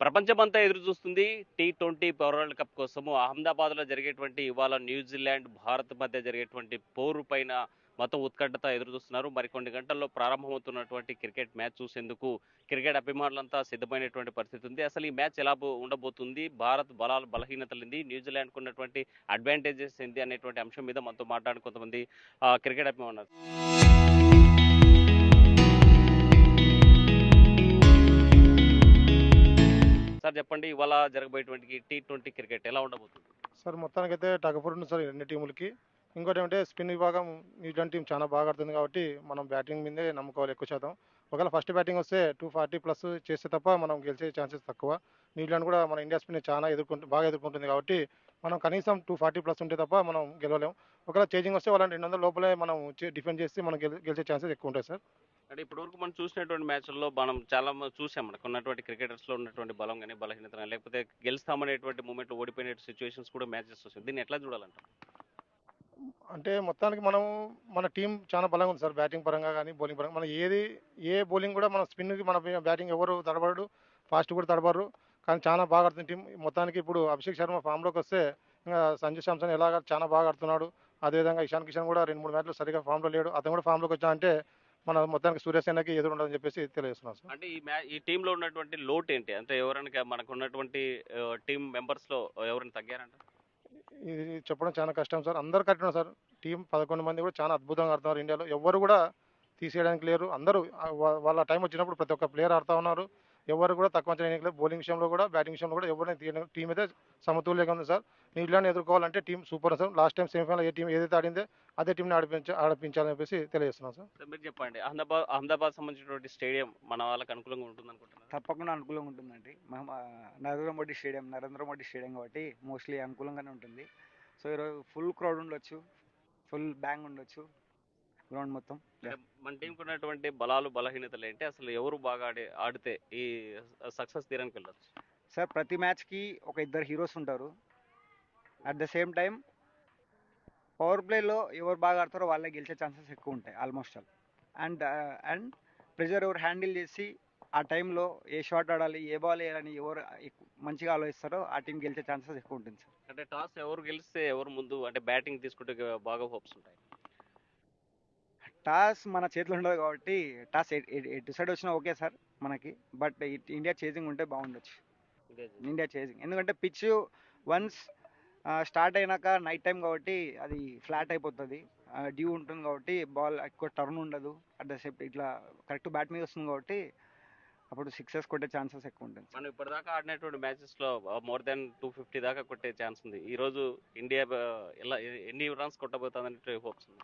ప్రపంచమంతా ఎదురు చూస్తుంది T20 వరల్డ్ కప్ కోసము. అహ్మదాబాద్‌లో జరిగేటువంటి ఇవాళ న్యూజిలాండ్, భారత్ మధ్య జరిగేటువంటి పోరు పైన మొత్తం ఉత్కంఠత ఎదురు చూస్తున్నారు. మరికొన్ని గంటల్లో ప్రారంభమవుతున్నటువంటి క్రికెట్ మ్యాచ్ చూసేందుకు క్రికెట్ అభిమానులంతా సిద్ధమైనటువంటి పరిస్థితి ఉంది. అసలు ఈ మ్యాచ్ ఎలా ఉండబోతుంది? భారత్ బలాలు బలహీనతలేంది? న్యూజిలాండ్‌కు ఉన్నటువంటి అడ్వాంటేజెస్ ఏంటి అనేటువంటి అంశం మీద మనతో మాట్లాడిన కొంతమంది క్రికెట్ అభిమానులు. సార్ చెప్పండి, ఇవాళ జరగబోయేటువంటి T20 క్రికెట్ ఎలా ఉండబోతుంది? సార్ మొత్తానికైతే టగఫుర్ ఉంది సార్ ఈ రెండు టీములకి. ఇంకోటి ఏమంటే స్పిన్ విభాగం న్యూజిలాండ్ టీం చాలా బాగా ఆడుతుంది కాబట్టి మనం బ్యాటింగ్ మీదే నమ్ముకోవాలి ఎక్కువ శాతం. ఒకవేళ ఫస్ట్ బ్యాటింగ్ వస్తే 240 ప్లస్ చేస్తే తప్ప మనం గెలిచే ఛాన్సెస్ తక్కువ. న్యూజిలాండ్ కూడా మన ఇండియా స్పిన్ చాలా బాగా ఎదుర్కొంటుంది కాబట్టి మనం కనీసం 240 ప్లస్ ఉంటే తప్ప మనం గెలవలేం. ఒకవేళ చేంజింగ్ వస్తే వాళ్ళని 200 లోపలే మనం డిఫెండ్ చేసి మనం గెలిచే ఛాన్సెస్ ఎక్కువ ఉంటాయి సార్. అంటే ఇప్పటివరకు మనం చూసినటువంటి మ్యాచ్‌ల్లో మనం చాలా చూసాం. మనకున్నటువంటి క్రికెటర్స్‌లో ఉన్నటువంటి బలం గాని, బలహీనత గాని, లేకపోతే గెలుస్తామనేటువంటి మూమెంట్‌లో ఓడిపోయిన సిట్యుయేషన్స్ కూడా మ్యాచెస్ వస్తాయి. దీన్ని ఎట్లా చూడాలంటారు? అంటే మొత్తానికి మనం మన టీం చాలా బలంగా ఉంది సార్. బ్యాటింగ్ పరంగా గానీ, బౌలింగ్ పరంగా. మనం ఏ బౌలింగ్ కూడా మన స్పిన్‌కి మన బ్యాటింగ్ ఎవరు తడబడడు. ఫాస్ట్ కూడా తడబడరు. కానీ చాలా బాగా ఆడుతుంది టీం. మొత్తానికి ఇప్పుడు అభిషేక్ శర్మ ఫామ్‌లోకొస్తే ఇంగా సంజు శాంసన్ ఎలాగా చాలా బాగా ఆడుతున్నాడు. అదేవిధంగా ఇషాన్ కిషన్ కూడా 2, 3 మ్యాచ్‌లు సరిగ్గా ఫామ్‌లో లేడు. అతను కూడా ఫామ్‌లోకి వచ్చాడంటే మన మొత్తానికి సూర్యసేనకి ఎదురుండదని చెప్పేసి తెలియజేస్తున్నాను సార్. అంటే ఈ టీమ్‌లో ఉన్నటువంటి లోటేంటి? అంటే ఎవరైనా మనకున్నటువంటి టీమ్ మెంబర్స్‌లో ఎవరైనా తగ్గారంటారా? ఇది చెప్పడం చాలా కష్టం సార్. అందరూ కట్టినారు సార్. టీం 11 మంది కూడా చాలా అద్భుతంగా ఆడుతున్నారు ఇండియాలో. ఎవ్వరు కూడా తీసేయడానికి లేరు. అందరూ వాళ్ళ టైం వచ్చినప్పుడు ప్రతి ఒక్క ప్లేయర్ ఆడుతా ఉన్నారు. ఎవరు కూడా తక్కువ అంచనా వేయట్లేదు. బౌలింగ్ విషయంలో కూడా, బ్యాటింగ్ విషయంలో కూడా ఎవరిని తీయలేం. టీం అయితే సమతుల్యంగా ఉంది సార్. న్యూజిలాండ్ ఎదుర్కోవాలంటే team super sir. Last time semifinal ఏ టీం ఏదైతే ఆడిందో అదే టీంని ఆడిపించాలని చెప్పేసి తెలియజేస్తున్నాం సార్. సార్ మీరు చెప్పండి. అహ్మదాబాద్ సంబంధించినటువంటి స్టేడియం మన వాళ్ళకి అనుకూలంగా ఉంటుందనుకుంటున్నారా? తప్పకుండా అనుకూలంగా ఉంటుందండి. నరేంద్ర మోడీ స్టేడియం కాబట్టి మోస్ట్లీ అనుకూలంగానే ఉంటుంది. సో ఈరోజు ఫుల్ క్రౌడ్ ఉండొచ్చు, ఫుల్ బ్యాంగ్ ఉండొచ్చు గ్రౌండ్ మొత్తం. అంటే మన టీంకి ఉన్నటువంటి బలాలు బలహీనతలు ఏంటి? అసలు ఎవరు బాగా ఆడితే ఈ సక్సెస్ తీరానికి వెళ్ళొచ్చు? సార్ ప్రతి మ్యాచ్కి ఒక ఇద్దరు హీరోస్ ఉంటారు. At the same time power ప్లేలో ఎవరు బాగా ఆడతారో వాళ్ళే గెలిచే ఛాన్సెస్ ఎక్కువ ఉంటాయి ఆల్మోస్ట్ ఆల్. అండ్ ప్రెజర్ ఎవరు హ్యాండిల్ చేసి ఆ టైంలో ఏ షాట్ ఆడాలి, ఏ బాల్ వేయాలని ఎవరు మంచిగా ఆలోచిస్తారో ఆ టీం గెలిచే ఛాన్సెస్ ఎక్కువ ఉంటుంది సార్. అంటే టాస్ ఎవరు గెలిస్తే ఎవరు ముందు అంటే బ్యాటింగ్ తీసుకుంటే బాగా హోప్స్ ఉంటాయి? టాస్ మన చేతిలో ఉండదు కాబట్టి టాస్ ఎటు సైడ్ వచ్చినా ఓకే సార్ మనకి. బట్ ఇండియా చేజింగ్ ఉంటే బాగుండొచ్చు. ఇండియా చేజింగ్ ఎందుకంటే పిచ్ వన్స్ స్టార్ట్ అయినాక నైట్ టైం కాబట్టి అది ఫ్లాట్ అయిపోతుంది. డ్యూ ఉంటుంది కాబట్టి బాల్ ఎక్కువ టర్న్ ఉండదు. అట్ ద సేమ్ ఇట్లా కరెక్ట్ బ్యాట్ మీద వస్తుంది కాబట్టి అప్పుడు సిక్సెస్ కొట్టే ఛాన్సెస్ ఎక్కువ ఉంటుంది. మనం ఇప్పటిదాకా ఆడినటువంటి మ్యాచెస్లో మోర్ దెన్ 250 దాకా కొట్టే ఛాన్స్ ఉంది. ఈరోజు ఇండియా ఎలా ఎన్ని రన్స్ కొట్టబోతుందని హోప్స్ ఉంది?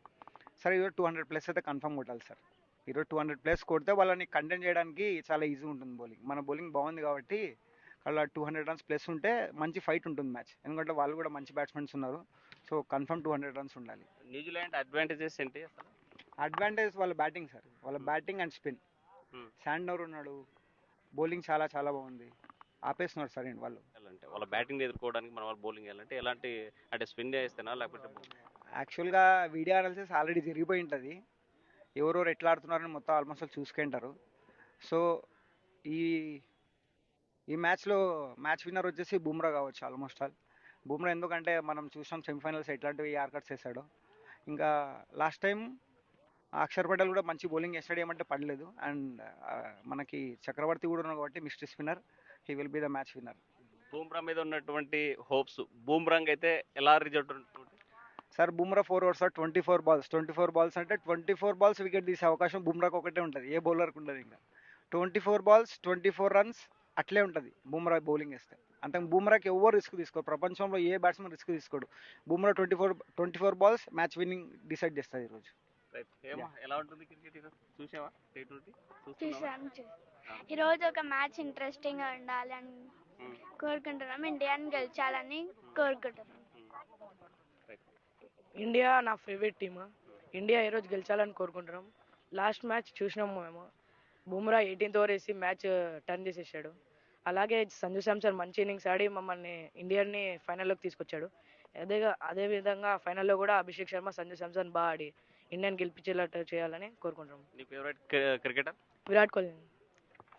సార్ ఈరోజు 200+ అయితే కన్ఫర్మ్ కొట్టాలి సార్. ఈరోజు 200+ కొడితే వాళ్ళని కంటెంట్ చేయడానికి చాలా ఈజీ ఉంటుంది బౌలింగ్. మన బౌలింగ్ బాగుంది కాబట్టి అలా 200 రన్స్ ప్లస్ ఉంటే మంచి ఫైట్ ఉంటుంది మ్యాచ్. ఎందుకంటే వాళ్ళు కూడా మంచి బ్యాట్స్మెన్స్ ఉన్నారు. సో కన్ఫర్మ్ 200 రన్స్ ఉండాలి. న్యూజిలాండ్ అడ్వాంటేజెస్ ఏంటి అసలు? అడ్వాంటేజ్ వాళ్ళ బ్యాటింగ్ సార్. వాళ్ళ బ్యాటింగ్ అండ్ స్పిన్. శాండనర్ ఉన్నాడు, బౌలింగ్ చాలా చాలా బాగుంది. ఆపేస్తున్నారు సార్ వాళ్ళు. అంటే వాళ్ళ బ్యాటింగ్ ఎదుర్కోవడానికి మన వాళ్ళు బౌలింగ్ వేయాలంటే ఎలాంటి అంటే స్పిన్ చేస్తేనా లేకపోతే? యాక్చువల్గా వీడియో అనాలిసిస్ ఆల్రెడీ జరిగిపోయి ఉంటుంది. ఎవరెవరు ఎట్లా ఆడుతున్నారని మొత్తం ఆల్మోస్ట్ చూసుకుంటారు. సో ఈ ఈ మ్యాచ్ విన్నర్ వచ్చేసి బుమ్రా కావచ్చు ఆల్మోస్ట్ ఆల్. బుమ్రా ఎందుకంటే మనం చూసాం సెమీఫైనల్స్ ఎట్లాంటివి యార్కట్స్ వేసాడో. ఇంకా లాస్ట్ టైం అక్షర్ పటేల్ కూడా మంచి బౌలింగ్ వేసాడు, ఏమంటే పడలేదు. అండ్ మనకి చక్రవర్తి కూడా ఉన్నాడు కాబట్టి mister spinner, he will be the match winner. Bumrah మీద ఉన్నటువంటి హోప్స్ బూమ్రాంగ్ అయితే ఎలా రిజల్ట్ ఉంటుంది sir? Bumrah 4 overs 24 balls. 24 balls అంటే 24 balls వికెట్ తీసే అవకాశం బుమ్రాకి ఒకటే ఉంటుంది, ఏ బౌలర్కి ఉండదు. ఇంకా 24 balls 24 runs అట్లే ఉంటుంది బుమ్రా బౌలింగ్ వేస్తే. అంత బుమ్రాకి ఎవరు రిస్క్ తీసుకోరు, ప్రపంచంలో ఏ బ్యాట్స్మెన్ రిస్క్ తీసుకోడు. Bumrah 24 balls match winning decide చేస్తుంది ఈరోజు. ఎలా ఉంటుంది క్రికెట్ ఈరోజు? చూసావా T20? చూసాను. ఈరోజు ఒక మ్యాచ్ ఇంట్రెస్టింగ్గా ఉండాలని కోరుకుంటున్నాం. ఇండియాని గెలిచాలని కోరుకుంటున్నాం. ఇండియా నా ఫేవరెట్ టీమ్. ఇండియా ఈరోజు గెలిచాలని కోరుకుంటున్నాం. లాస్ట్ మ్యాచ్ చూసినాము మేము. బుమ్రా 18th ఓవర్ వేసి మ్యాచ్ టర్న్ చేసేసాడు. అలాగే సంజు శాంసన్ మంచి ఇన్నింగ్స్ ఆడి మమ్మల్ని ఇండియాని ఫైనల్లోకి తీసుకొచ్చాడు. అదే విధంగా ఫైనల్లో కూడా అభిషేక్ శర్మ, సంజు శాంసన్ బాగా ఆడి ఇండియాని గెలిపించేలా చేయాలని కోరుకుంటున్నాం. నీ ఫేవరెట్ క్రికెటర్? విరాట్ కోహ్లీ.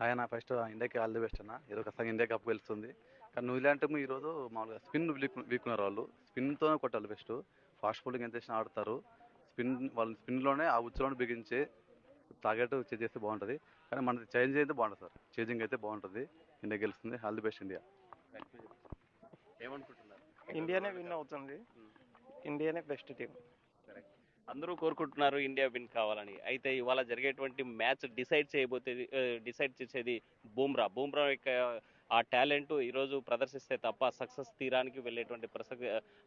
ఆయన ఫస్ట్ ఇండియాకి ఆల్ ది బెస్ట్ అన్న. ఏదో ఖచ్చితంగా ఇండియా కప్ గెలుస్తుంది. కానీ న్యూజిలాండ్ టీం ఈరోజు మామూలుగా స్పిన్ వీక్ ఉన్నారు. వాళ్ళు స్పిన్తోనే కొట్టాలి బెస్ట్. ఫాస్ట్ బౌలింగ్ ఎంత చేసినా ఆడతారు. వాళ్ళు స్పిన్లోనే ఆ ఉచ్చులోనే బిగించి టార్గెట్ చేస్తే బాగుంటుంది. కానీ మనది చేంజ్ అయితే బాగుంటుంది సార్. చేంజింగ్ అయితే బాగుంటుంది. ఇండియా గెలుస్తుంది. All the best India. ఏమనుకుంటున్నారు? ఇండియానే విన్ అవుతుంది. ఇండియానే బెస్ట్ టీం. అందరూ కోరుకుంటున్నారు ఇండియా విన్ కావాలని. అయితే ఇవాళ జరిగేటువంటి మ్యాచ్ డిసైడ్ చేసేది బూమ్రా యొక్క ఆ టాలెంట్ ఈరోజు ప్రదర్శిస్తే తప్ప సక్సెస్ తీరానికి వెళ్ళేటువంటి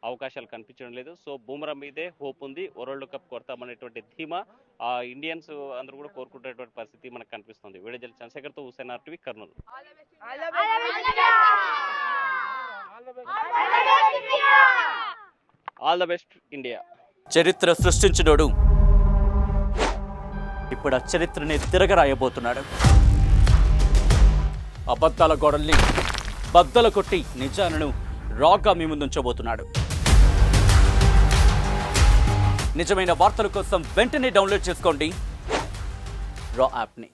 అవకాశాలు కనిపించడం లేదు. సో బూమ్రా మీదే హోప్ ఉంది. వరల్డ్ కప్ కొడతామనేటువంటి ధీమా ఆ ఇండియన్స్ అందరూ కూడా కోరుకుంటున్నటువంటి పరిస్థితి మనకు కనిపిస్తుంది. వీడియో చంద్రశేఖర్తో Hussain RTV, Kurnool. All the best India. చరిత్ర సృష్టించినోడు ఇప్పుడు ఆ చరిత్రని తిరగరాయబోతున్నాడు. అబద్ధాల గోడల్ని బద్దలు కొట్టి నిజాలను రాగా మీ ముందుంచబోతున్నాడు. నిజమైన వార్తల కోసం వెంటనే డౌన్లోడ్ చేసుకోండి రా యాప్ని.